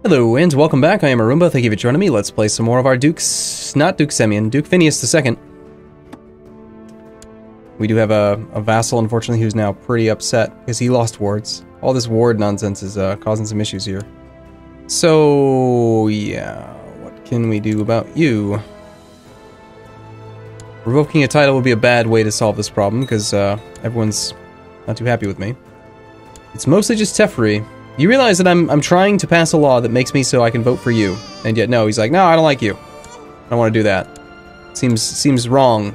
Hello and welcome back, I am Arumba, thank you for joining me. Let's play some more of our Dukes, not Duke Semyon, Duke Phineas II. We do have a vassal, unfortunately, who's now pretty upset because he lost wards. All this ward nonsense is causing some issues here. So, yeah, what can we do about you? Revoking a title would be a bad way to solve this problem because everyone's not too happy with me. It's mostly just Teferi. You realize that I'm trying to pass a law that makes me so I can vote for you, and yet no, he's like, no, I don't like you. I don't want to do that. Seems wrong.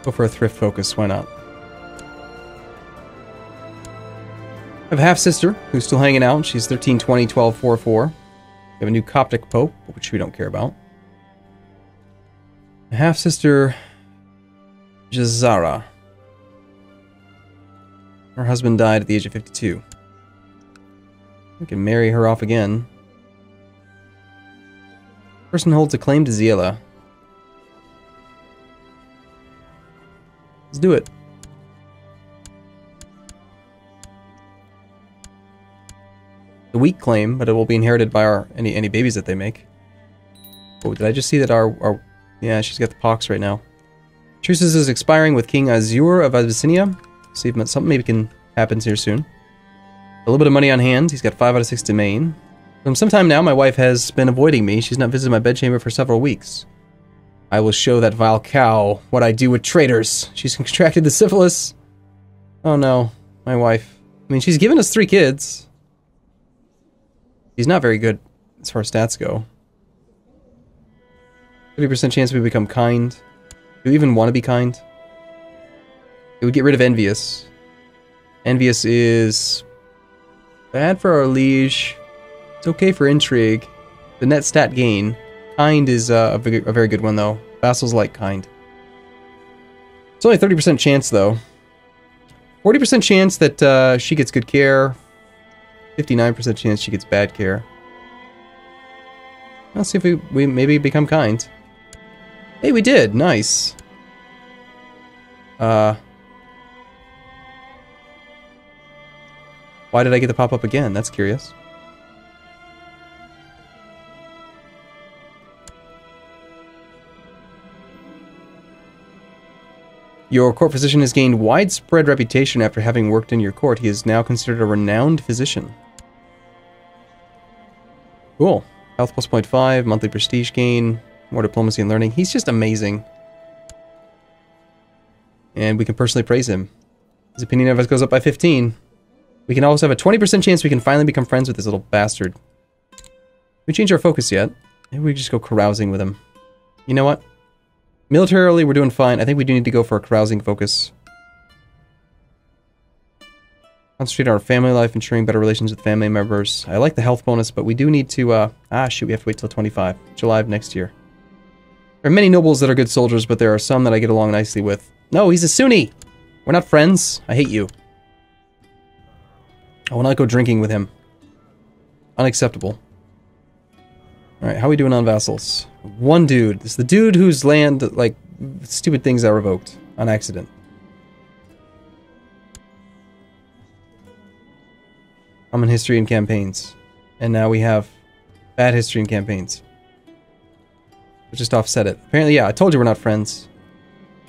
Go for a thrift focus, why not? I have a half-sister who's still hanging out. She's 1320-1244. We have a new Coptic Pope, which we don't care about. A half-sister, Jazara. Her husband died at the age of 52. We can marry her off again. Person holds a claim to Ziela. Let's do it. The weak claim, but it will be inherited by any babies that they make. Oh, did I just see that our yeah, she's got the pox right now. Truces is expiring with King Azur of Abyssinia. See if something maybe can happen here soon. A little bit of money on hand. He's got 5 out of 6 domain. From some time now, my wife has been avoiding me. She's not visited my bedchamber for several weeks. I will show that vile cow what I do with traitors. She's contracted the syphilis. Oh no, my wife. I mean, she's given us 3 kids. She's not very good as far as stats go. 30% chance we become kind. Do we even want to be kind? It would get rid of Envious. Envious is bad for our liege. It's okay for intrigue. The net stat gain. Kind is a very good one, though. Vassals like kind. It's only 30% chance, though. 40% chance that she gets good care. 59% chance she gets bad care. Let's see if we maybe become kind. Hey, we did. Nice. Why did I get the pop-up again? That's curious. Your court physician has gained widespread reputation after having worked in your court. He is now considered a renowned physician. Cool. Health plus 0.5, monthly prestige gain, more diplomacy and learning. He's just amazing. And we can personally praise him. His opinion of us goes up by 15. We can also have a 20% chance we can finally become friends with this little bastard. We change our focus yet. Maybe we just go carousing with him. You know what? Militarily, we're doing fine. I think we do need to go for a carousing focus. Concentrate on our family life, ensuring better relations with family members. I like the health bonus, but we do need to, shoot, we have to wait till 25. July of next year. There are many nobles that are good soldiers, but there are some that I get along nicely with. No, he's a Sunni! We're not friends. I hate you. I will not go drinking with him. Unacceptable. Alright, how are we doing on vassals? One dude. This is the dude whose land, like, stupid things are revoked. On accident. Common history and campaigns. And now we have bad history and campaigns. We'll just offset it. Apparently, yeah, I told you we're not friends.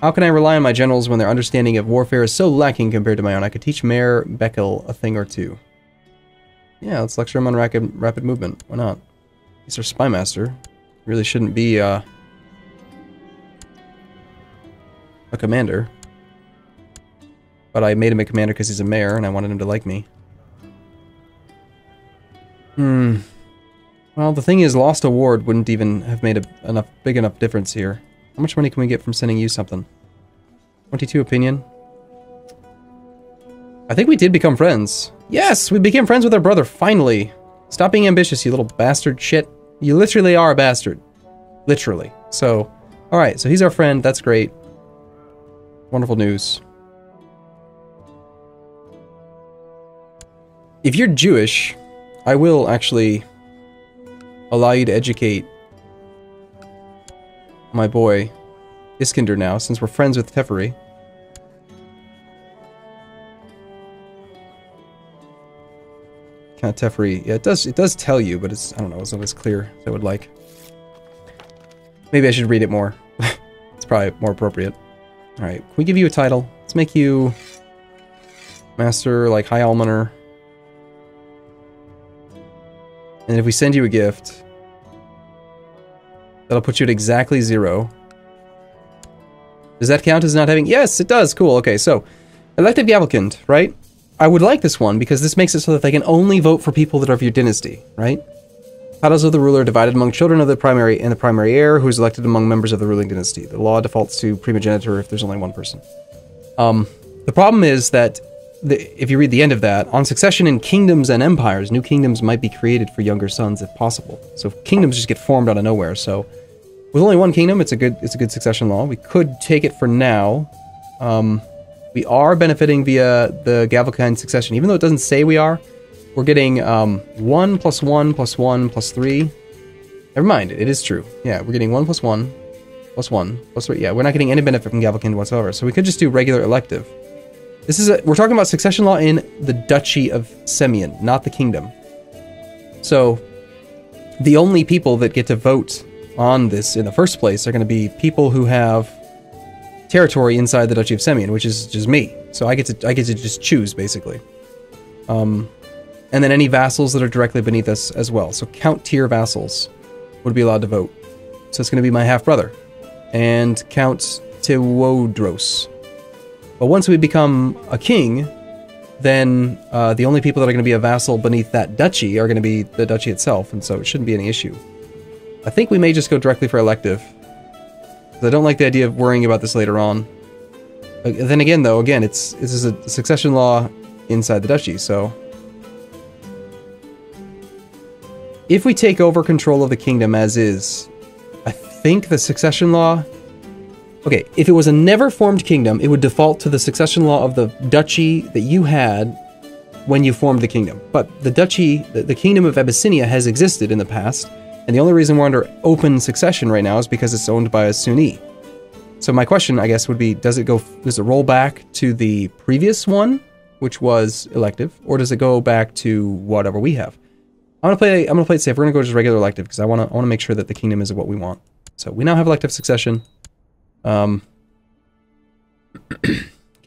How can I rely on my generals when their understanding of warfare is so lacking compared to my own? I could teach Mayor Beckel a thing or two. Yeah, let's lecture him on rapid movement. Why not? He's our spy master. Really shouldn't be a commander. But I made him a commander because he's a mayor and I wanted him to like me. Well, the thing is, lost award wouldn't even have made a big enough difference here. How much money can we get from sending you something? 22 opinion. I think we did become friends. Yes, we became friends with our brother, finally. Stop being ambitious, you little bastard shit. You literally are a bastard. Literally. So, alright, so he's our friend, that's great. Wonderful news. If you're Jewish, I will actually allow you to educate my boy Iskander now, since we're friends with Teferi. Count Teferi. Yeah, it does tell you, but it's, I don't know, it's not as clear as I would like. Maybe I should read it more. It's probably more appropriate. Alright, can we give you a title? Let's make you Master, like, High Almoner. And if we send you a gift, that'll put you at exactly 0. Does that count as not having... Yes, it does. Cool. Okay, so Elective Gavelkind, right? I would like this one because this makes it so that they can only vote for people that are of your dynasty, right? Titles of the ruler are divided among children of the primary and the primary heir, who is elected among members of the ruling dynasty. The law defaults to primogeniture if there's only one person. The problem is that if you read the end of that, on succession in kingdoms and empires, new kingdoms might be created for younger sons if possible. So kingdoms just get formed out of nowhere. So with only one kingdom, it's a good succession law. We could take it for now. We are benefiting via the Gavelkind succession, even though it doesn't say we are. We're getting 1 plus 1 plus 1 plus 3. Never mind, it is true. Yeah, we're getting 1 plus 1 plus 1 plus 3. Yeah, we're not getting any benefit from Gavelkind whatsoever. So we could just do regular elective. This is we're talking about succession law in the Duchy of Semyon, not the kingdom. So the only people that get to vote on this in the first place are going to be people who have territory inside the Duchy of Semyon, which is just me. So I get to just choose, basically. And then any vassals that are directly beneath us as well. So Count tier vassals would be allowed to vote. So it's going to be my half-brother. And Count Tewodros. But once we become a king, then the only people that are going to be a vassal beneath that duchy are going to be the duchy itself, and so it shouldn't be any issue. I think we may just go directly for elective. I don't like the idea of worrying about this later on. Then again, though, this is a succession law inside the duchy, so... If we take over control of the kingdom as is, I think the succession law... Okay, if it was a never-formed kingdom, it would default to the succession law of the duchy that you had when you formed the kingdom. But the duchy, the kingdom of Abyssinia has existed in the past, and the only reason we're under open succession right now is because it's owned by a Sunni. So my question, I guess, would be, does it roll back to the previous one, which was elective, or does it go back to whatever we have? I'm gonna play it safe. We're gonna go just regular elective because I wanna make sure that the kingdom is what we want. So we now have elective succession. Can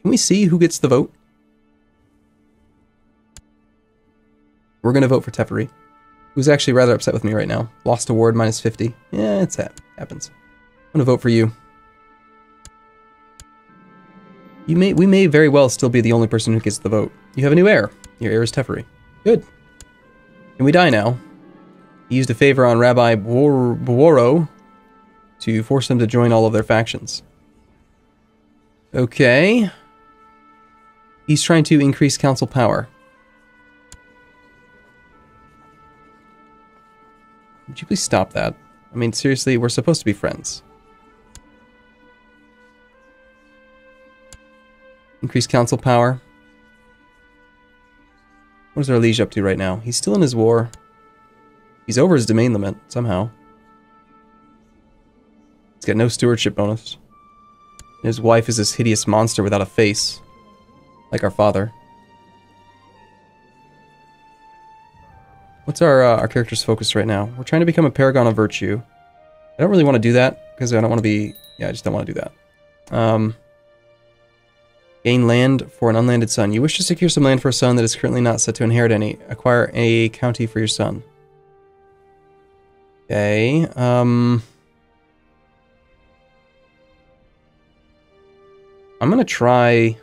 we see who gets the vote? We're gonna vote for Teferi, who's actually rather upset with me right now. Lost award minus 50. Yeah, it's that happens. I'm gonna vote for you. We may very well still be the only person who gets the vote. You have a new heir. Your heir is Teferi. Good. Can we die now? He used a favor on Rabbi Bworo to force them to join all of their factions. Okay. He's trying to increase council power. Would you please stop that? I mean, seriously, we're supposed to be friends. Increase council power. What is our liege up to right now? He's still in his war. He's over his domain limit, somehow. He's got no stewardship bonus. And his wife is this hideous monster without a face. Like our father. What's our character's focus right now? We're trying to become a paragon of virtue. I don't really want to do that, because I don't want to be... Yeah, I just don't want to do that. Gain land for an unlanded son. You wish to secure some land for a son that is currently not set to inherit any. Acquire a county for your son. Okay, I'm gonna try...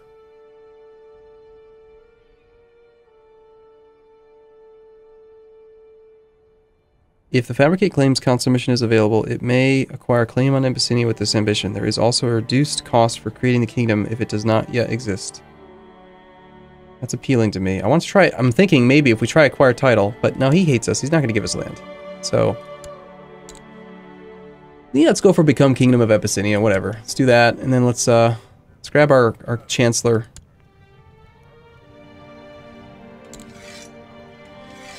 If the Fabricate Claims Council mission is available, it may acquire claim on Abyssinia with this ambition. There is also a reduced cost for creating the kingdom if it does not yet exist. That's appealing to me. I want to try... I'm thinking maybe if we try acquire title, but no, he hates us. He's not going to give us land. So... Yeah, let's go for Become Kingdom of Abyssinia, whatever. Let's do that, and then let's grab our Chancellor.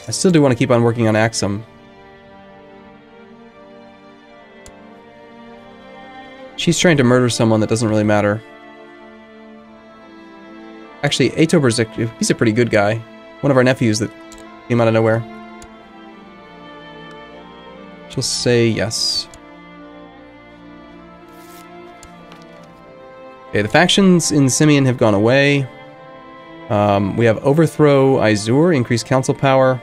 I still do want to keep on working on Axum. She's trying to murder someone that doesn't really matter. Actually, Atober's he's a pretty good guy. One of our nephews that Came out of nowhere. She'll say yes. Okay, the factions in Simeon have gone away. We have Overthrow Izur, increased council power.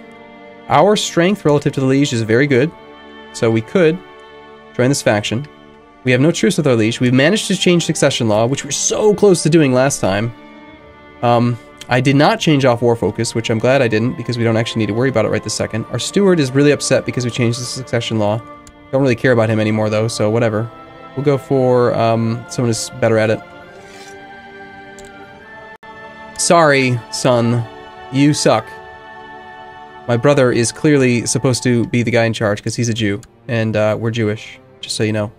Our strength relative to the Liege is very good, so we could join this faction. We have no truce with our Liege. We've managed to change succession law, which we're so close to doing last time. I did not change off war focus, which I'm glad I didn't, because we don't actually need to worry about it right this second. Our steward is really upset because we changed the succession law. Don't really care about him anymore, though, so whatever. We'll go for someone who's better at it. Sorry, son. You suck. My brother is clearly supposed to be the guy in charge, because he's a Jew, and we're Jewish, just so you know.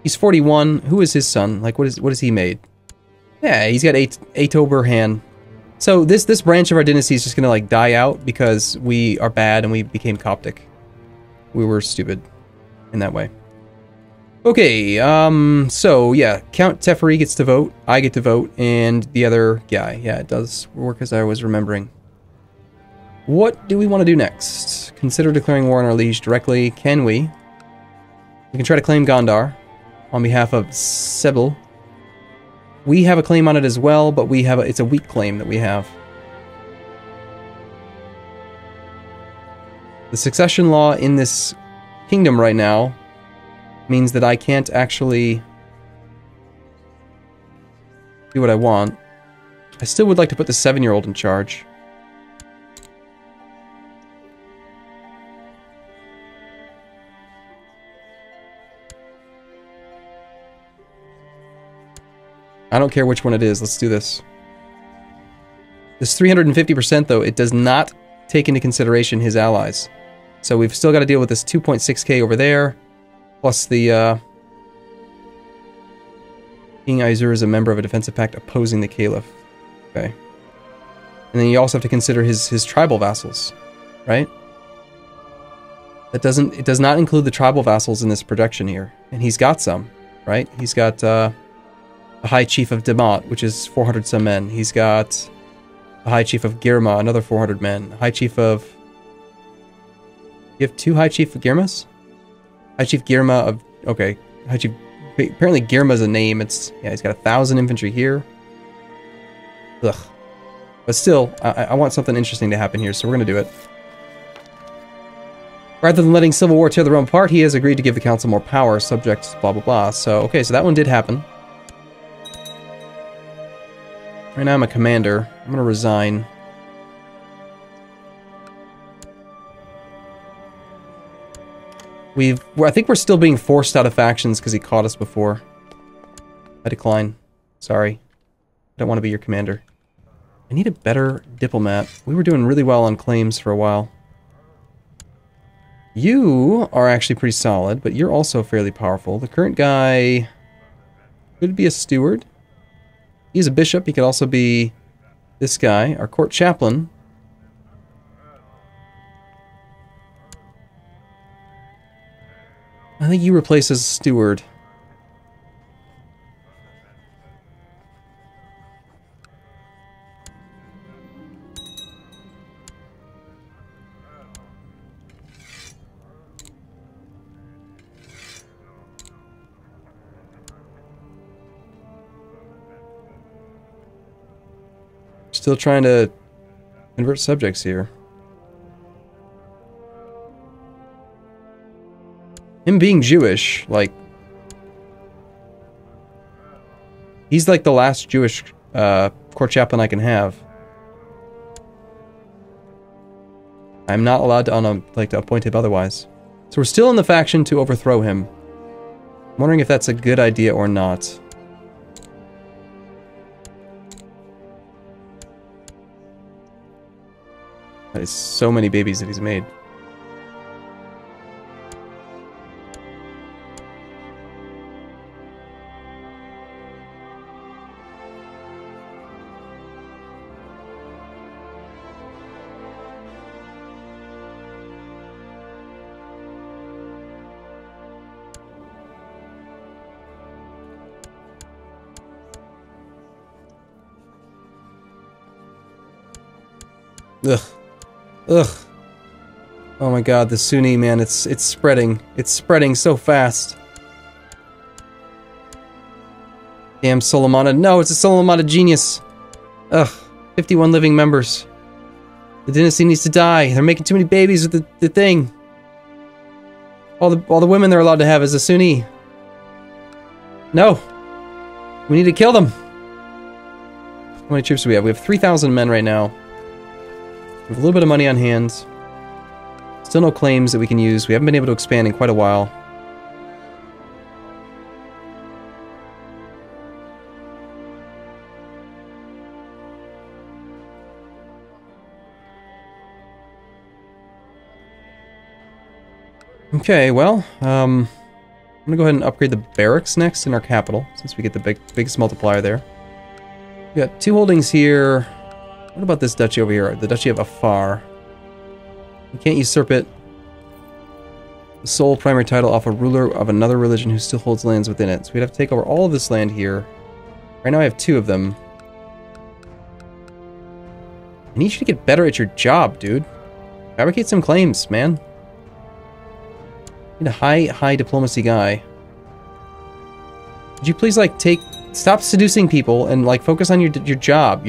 He's 41. Who is his son? Like, what is he made? Yeah, he's got October Han. So this branch of our dynasty is just gonna like die out because we are bad and we became Coptic. We were stupid in that way. Okay, so yeah, Count Teferi gets to vote, I get to vote, and the other guy. Yeah, it does work as I was remembering. What do we want to do next? Consider declaring war on our liege directly. Can we? We can try to claim Gondar on behalf of Sebel. We have a claim on it as well, but we have it's a weak claim that we have. The succession law in this kingdom right now means that I can't actually do what I want. I still would like to put the 7-year-old in charge. I don't care which one it is, let's do this. This 350% though, it does not take into consideration his allies. So we've still got to deal with this 2.6k over there, plus the King Izur is a member of a defensive pact opposing the Caliph. Okay. And then you also have to consider his tribal vassals, right? It does not include the tribal vassals in this projection here. And he's got some, right? He's got the High Chief of Damat, which is 400 some men. He's got the High Chief of Girma, another 400 men. High Chief of... You have 2 High Chief of Girmas? High Chief Girma of... Okay. High Chief... Apparently Girma's a name. It's... Yeah, he's got 1,000 infantry here. Ugh. But still, I want something interesting to happen here, so we're gonna do it. Rather than letting civil war tear the realm apart, he has agreed to give the council more power, subject blah blah blah. So, okay, so that one did happen. Right now I'm a commander. I'm gonna resign. I think we're still being forced out of factions because he caught us before. I decline. Sorry. I don't want to be your commander. I need a better diplomat. We were doing really well on claims for a while. You are actually pretty solid, but you're also fairly powerful. The current guy could be a steward. He's a bishop. He could also be this guy, our court chaplain. I think you replace as steward. Still trying to convert subjects here. Him being Jewish, like... He's like the last Jewish court chaplain I can have. I'm not allowed to appoint him otherwise. So we're still in the faction to overthrow him. I'm wondering if that's a good idea or not. That is so many babies that he's made. Ugh. Ugh. Oh my god, the Sunni, man, it's spreading. It's spreading so fast. Damn Soleimani. No, it's a Soleimani genius. Ugh. 51 living members. The dynasty needs to die. They're making too many babies with the thing. All the women they're allowed to have is a Sunni. No. We need to kill them. How many troops do we have? We have 3,000 men right now. We have a little bit of money on hand. Still no claims that we can use. We haven't been able to expand in quite a while. Okay, well, I'm gonna go ahead and upgrade the barracks next in our capital, since we get the biggest multiplier there. We got 2 holdings here. What about this duchy over here? The Duchy of Afar. We can't usurp it. The sole primary title off a ruler of another religion who still holds lands within it. So we'd have to take over all of this land here. Right now I have 2 of them. I need you to get better at your job, dude. Fabricate some claims, man. Need a high diplomacy guy. Would you please, like, stop seducing people and, like, focus on your job.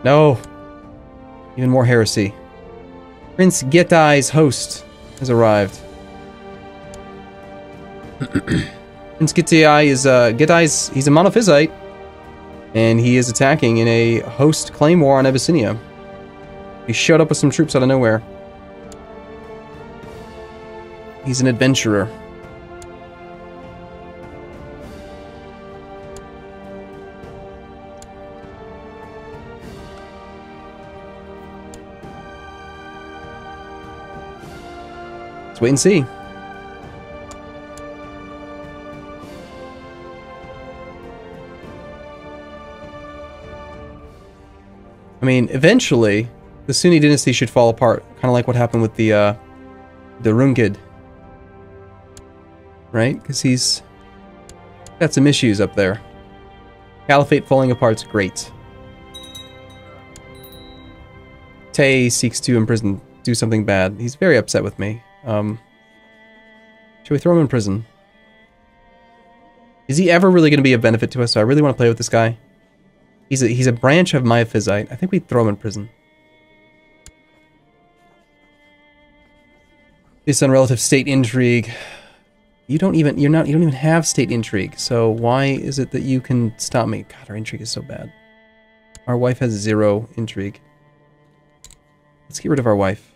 No. Even more heresy. Prince Getai's host has arrived. Prince Getai is, he's a monophysite. And he is attacking in a host claim war on Abyssinia. He showed up with some troops out of nowhere. He's an adventurer. Let's wait and see. I mean, eventually, the Sunni dynasty should fall apart, kind of like what happened with the Rungid. Right? Because he's got some issues up there. Caliphate falling apart's great. Tay seeks to imprison, do something bad. He's very upset with me. Should we throw him in prison? Is he ever really going to be a benefit to us? So I really want to play with this guy. He's a branch of Miaphysite. I think we'd throw him in prison. Based on relative state intrigue. You don't even have state intrigue, so why is it that you can stop me? God, our intrigue is so bad. Our wife has 0 intrigue. Let's get rid of our wife.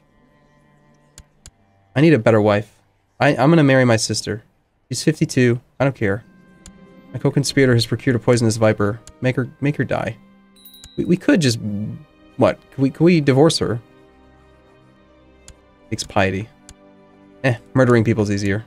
I need a better wife. I'm gonna marry my sister. She's 52. I don't care. My co-conspirator has procured a poisonous viper. Make her die. We could just... What? Could we divorce her? Takes piety. Murdering people's easier.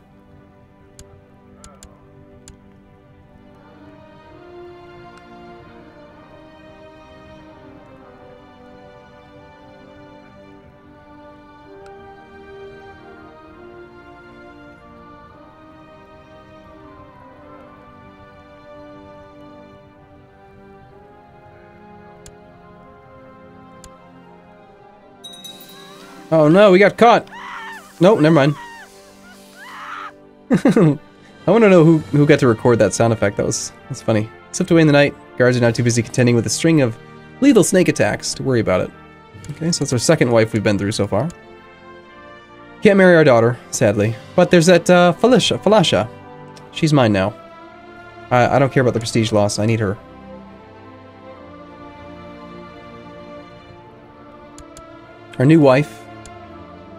Oh no, we got caught! Nope, never mind. I want to know who got to record that sound effect. That's funny. Slipped away in the night. Guards are now too busy contending with a string of lethal snake attacks to worry about it. Okay, so that's our second wife we've been through so far. Can't marry our daughter, sadly. But there's that Falasha. She's mine now. I don't care about the prestige loss. I need her. Our new wife.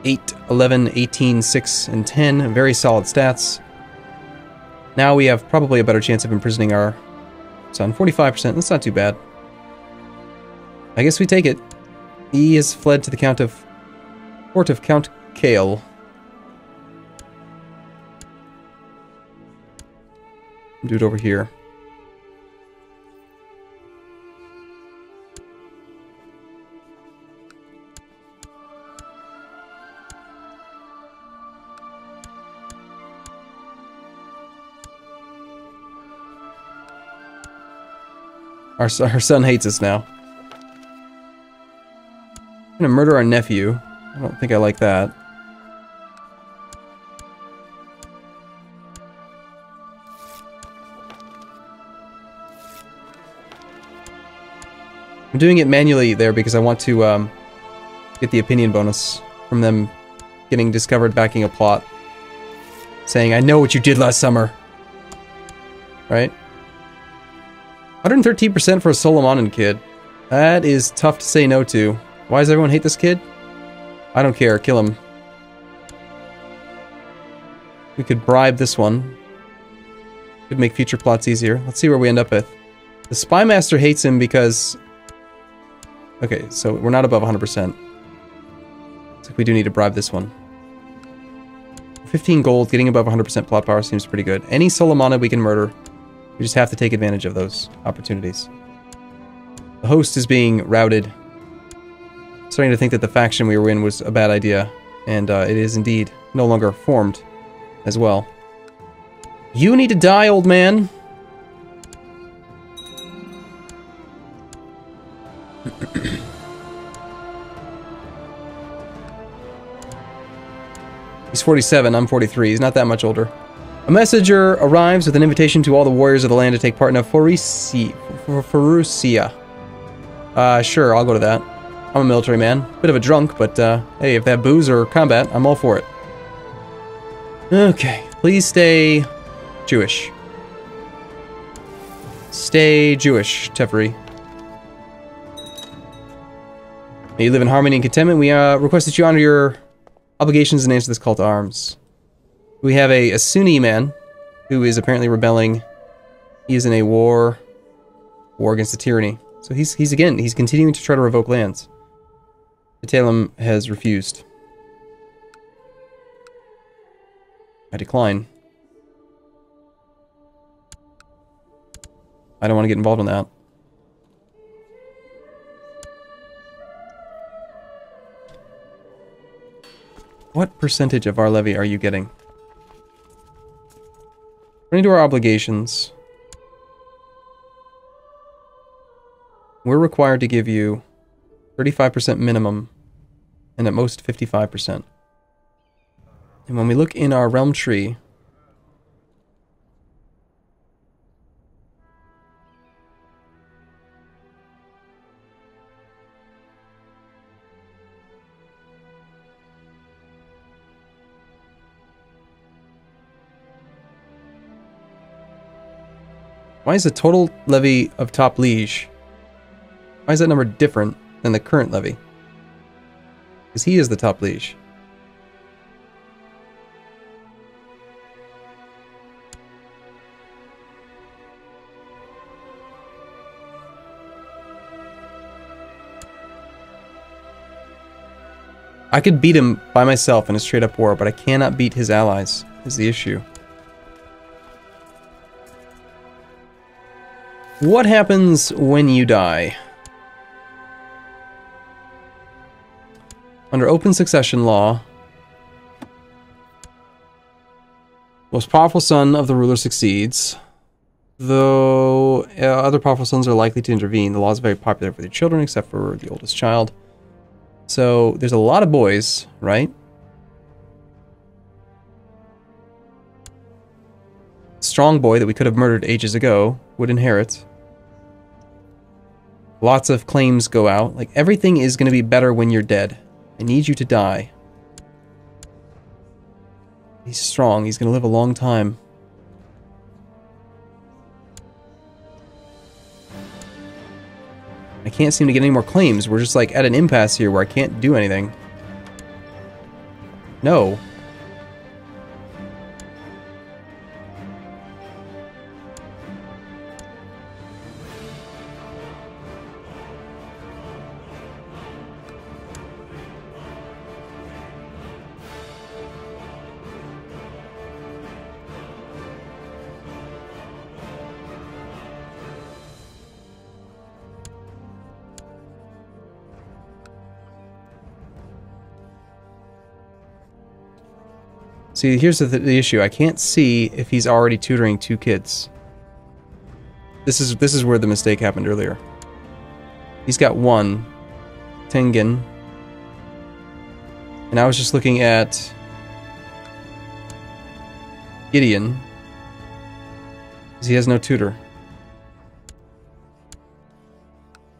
8, 11, 18, 6, and 10. Very solid stats. Now we have probably a better chance of imprisoning our son. 45%. That's not too bad. I guess we take it. He has fled to the court of Count Kale. Do it over here. Our son hates us now. I'm gonna murder our nephew. I don't think I like that. I'm doing it manually there because I want to get the opinion bonus from them getting discovered backing a plot. Saying, I know what you did last summer. Right? 113% for a Solomonan kid. That is tough to say no to. Why does everyone hate this kid? I don't care. Kill him. We could bribe this one. Could make future plots easier. Let's see where we end up with. The Spy Master hates him because... Okay, so we're not above 100%. Looks like we do need to bribe this one. 15 gold, getting above 100% plot power seems pretty good. Any Solomona we can murder. We just have to take advantage of those opportunities. The host is being routed. Starting to think that the faction we were in was a bad idea. And it is indeed no longer formed as well. You need to die, old man! He's 47, I'm 43. He's not that much older. A messenger arrives with an invitation to all the warriors of the land to take part in a Forusia. Sure, I'll go to that. I'm a military man. Bit of a drunk, but hey, if they have booze or combat, I'm all for it. Okay, please stay Jewish. Stay Jewish, Teferi. May you live in harmony and contentment. We request that you honor your obligations and answer this call to arms. We have a Sunni man who is apparently rebelling. He is in a war against the tyranny. So he's continuing to try to revoke lands. Talem has refused. I decline. I don't want to get involved in that. What percentage of our levy are you getting? According to our obligations, we're required to give you 35% minimum, and at most 55%. And when we look in our realm tree, why is the total levy of top liege? Why is that number different than the current levy? Because he is the top liege. I could beat him by myself in a straight-up war, but I cannot beat his allies, is the issue. What happens when you die? Under open succession law, most powerful son of the ruler succeeds, though other powerful sons are likely to intervene. The law is very popular for the children, except for the oldest child. So there's a lot of boys, right? Strong boy that we could have murdered ages ago would inherit. Lots of claims go out. Like, everything is going to be better when you're dead. I need you to die. He's strong. He's going to live a long time. I can't seem to get any more claims. We're just like at an impasse here where I can't do anything. No. See, here's the issue. I can't see if he's already tutoring 2 kids. This is where the mistake happened earlier. He's got 1, Tengen, and I was just looking at Gideon, because he has no tutor.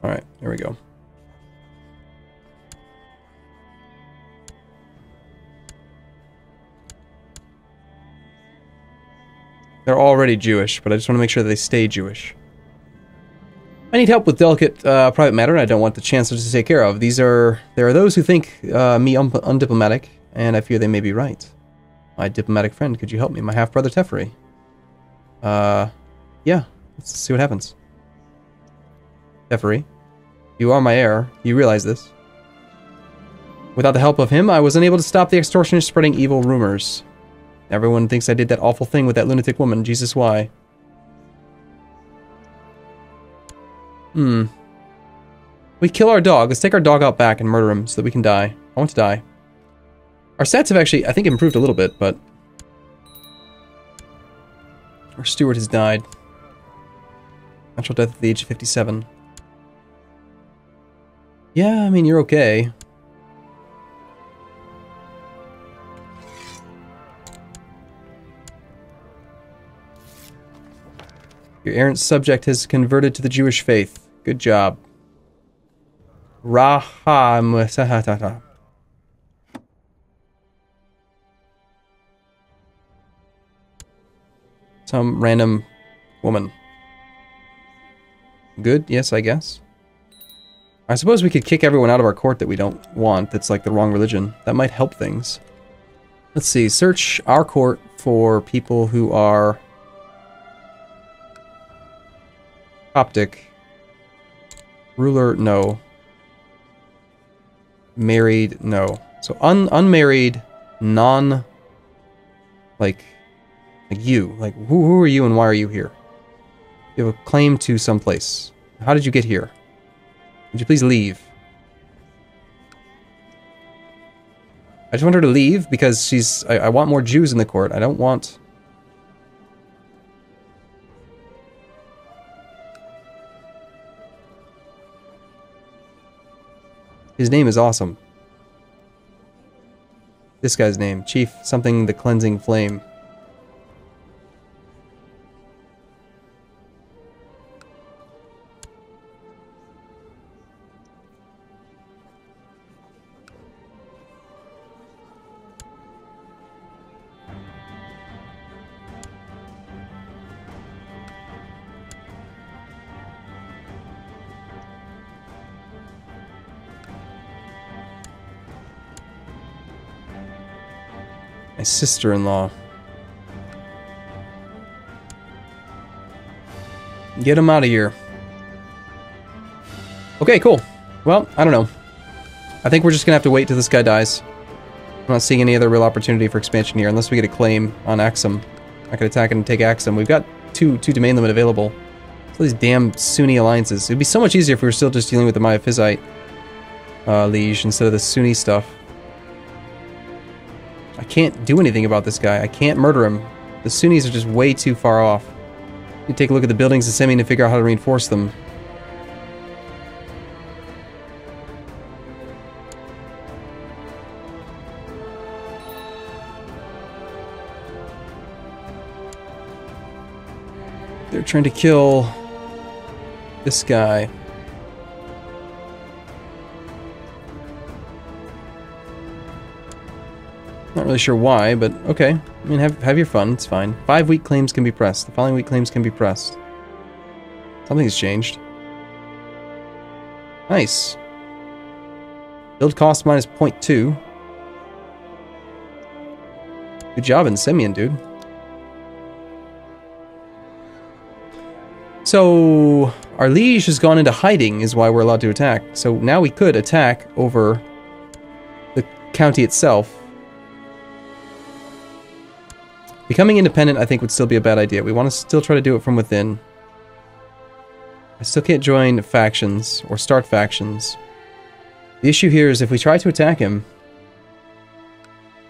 Alright, here we go. They're already Jewish, but I just want to make sure that they stay Jewish. I need help with delicate private matter, and I don't want the Chancellor to take care of. There are those who think me undiplomatic, and I fear they may be right. My diplomatic friend, could you help me? My half-brother Teferi. Yeah. Let's see what happens. Teferi, you are my heir. You realize this. Without the help of him, I was unable to stop the extortionists spreading evil rumors. Everyone thinks I did that awful thing with that lunatic woman. Jesus, why? We kill our dog. Let's take our dog out back and murder him so that we can die. I want to die. Our stats have actually, I think, improved a little bit, but... our steward has died. Natural death at the age of 57. Yeah, I mean, you're okay. Your errant subject has converted to the Jewish faith. Good job. Raha. Some random woman. Good? Yes, I guess. I suppose we could kick everyone out of our court that we don't want, that's like the wrong religion. That might help things. Let's see, search our court for people who are... Coptic. Ruler, no. Married, no. So unmarried, non... Like you. Like, who are you and why are you here? You have a claim to someplace. How did you get here? Would you please leave? I just want her to leave because she's... I want more Jews in the court. I don't want... His name is awesome. This guy's name. Chief something the Cleansing Flame. My sister-in-law. Get him out of here. Okay, cool. Well, I don't know. I think we're just gonna have to wait till this guy dies. I'm not seeing any other real opportunity for expansion here, unless we get a claim on Axum. I could attack and take Axum. We've got two domain limit available. So these damn Sunni alliances. It'd be so much easier if we were still just dealing with the Miaphysite liege instead of the Sunni stuff. I can't do anything about this guy. I can't murder him. The Sunnis are just way too far off. You take a look at the buildings and Simeon to figure out how to reinforce them. They're trying to kill this guy. Not really sure why, but okay. I mean, have your fun. It's fine. 5 weak claims can be pressed. The following weak claims can be pressed. Something's changed. Nice. Build cost minus 0.2. Good job in Simeon, dude. So, our liege has gone into hiding is why we're allowed to attack. So now we could attack over the county itself. Becoming independent, I think, would still be a bad idea. We want to still try to do it from within. I still can't join factions or start factions. The issue here is if we try to attack him,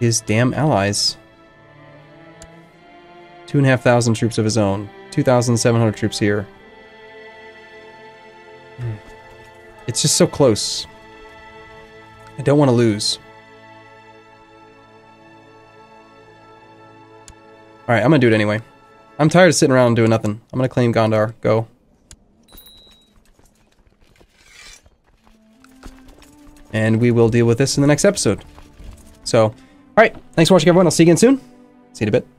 his damn allies. 2,500 troops of his own. 2,700 troops here. It's just so close. I don't want to lose. Alright, I'm gonna do it anyway. I'm tired of sitting around and doing nothing. I'm gonna claim Gondar. Go. And we will deal with this in the next episode. So, alright, thanks for watching everyone, I'll see you again soon. See you in a bit.